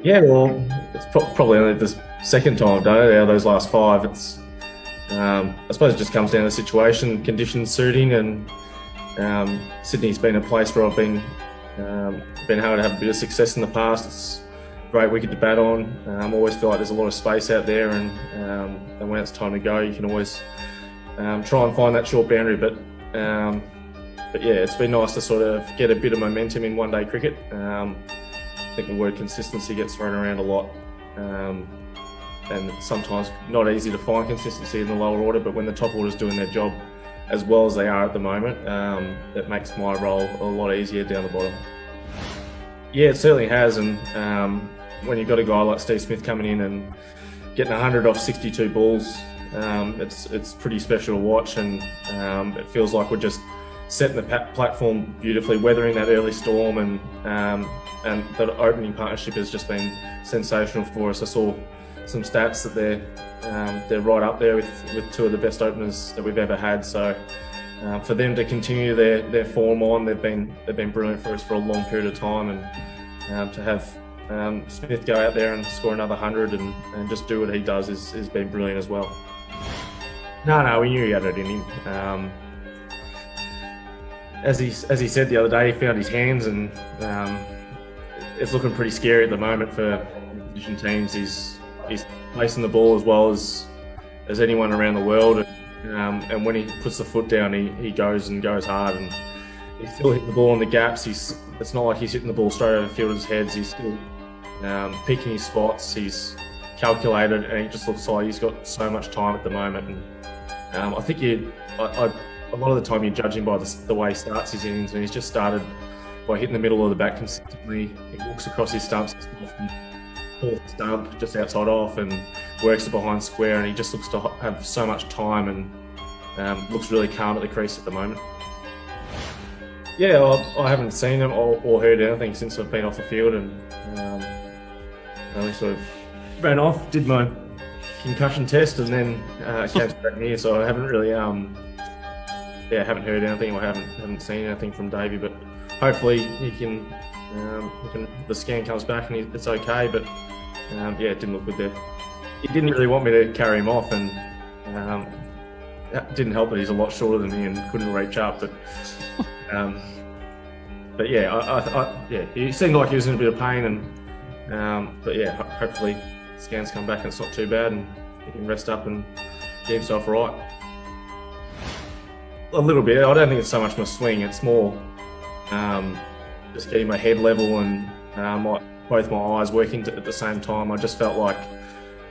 Yeah, well, it's probably only the second time I've done it out of those last five. I suppose it just comes down to situation, conditions suiting, and Sydney's been a place where I've been able to have a bit of success in the past. It's a great wicket to bat on. I always feel like there's a lot of space out there, and when it's time to go, you can always try and find that short boundary. But yeah, it's been nice to sort of get a bit of momentum in one-day cricket. I think the word consistency gets thrown around a lot, and sometimes not easy to find consistency in the lower order, but when the top order's doing their job as well as they are at the moment, it makes my role a lot easier down the bottom. Yeah, it certainly has, and when you've got a guy like Steve Smith coming in and getting 100 off 62 balls, it's pretty special to watch, and it feels like we're just setting the platform beautifully, weathering that early storm, and the opening partnership has just been sensational for us. I saw some stats that they're right up there with two of the best openers that we've ever had. So for them to continue their form on, they've been brilliant for us for a long period of time, and to have Smith go out there and score another 100 and just do what he does has been brilliant as well. No, we knew he had it in him. As he said the other day, he found his hands, and it's looking pretty scary at the moment for opposition teams. He's placing the ball as well as anyone around the world, and when he puts the foot down, he goes hard, and he's still hitting the ball on the gaps. It's not like he's hitting the ball straight over fielders' heads. He's still picking his spots. He's calculated, and he just looks like he's got so much time at the moment. And I think a lot of the time you judge him by the way he starts his innings, and he's just started by hitting the middle of the bat consistently. He walks across his stumps, pulls the stump just outside off, and works it behind square, and he just looks to have so much time, and looks really calm at the crease at the moment. Yeah, I haven't seen him or heard anything since I've been off the field, and I only sort of ran off, did my concussion test, and then came straight here, so I haven't really haven't heard anything, or haven't seen anything from Davey, but hopefully he can the scan comes back and it's okay. But yeah, it didn't look good there. He didn't really want me to carry him off, and that didn't help that he's a lot shorter than me and couldn't reach up. But yeah, he seemed like he was in a bit of pain, and but yeah, hopefully scans come back and it's not too bad, and he can rest up and get himself right. A little bit. I don't think it's so much my swing. It's more just getting my head level and both my eyes working at the same time. I just felt like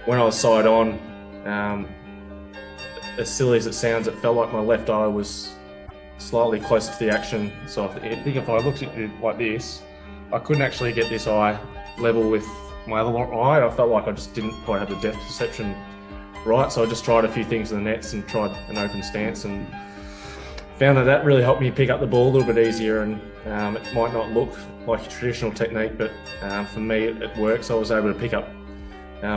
when I was side on, as silly as it sounds, it felt like my left eye was slightly closer to the action. So I think if I looked at it like this, I couldn't actually get this eye level with my other eye. I felt like I just didn't quite have the depth perception right. So I just tried a few things in the nets and tried an open stance, and found that really helped me pick up the ball a little bit easier. And it might not look like a traditional technique, but for me it works. I was able to pick up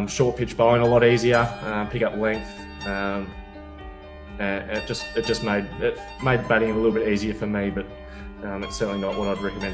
short pitch bowling a lot easier, pick up length, and it just made batting a little bit easier for me. But it's certainly not what I'd recommend.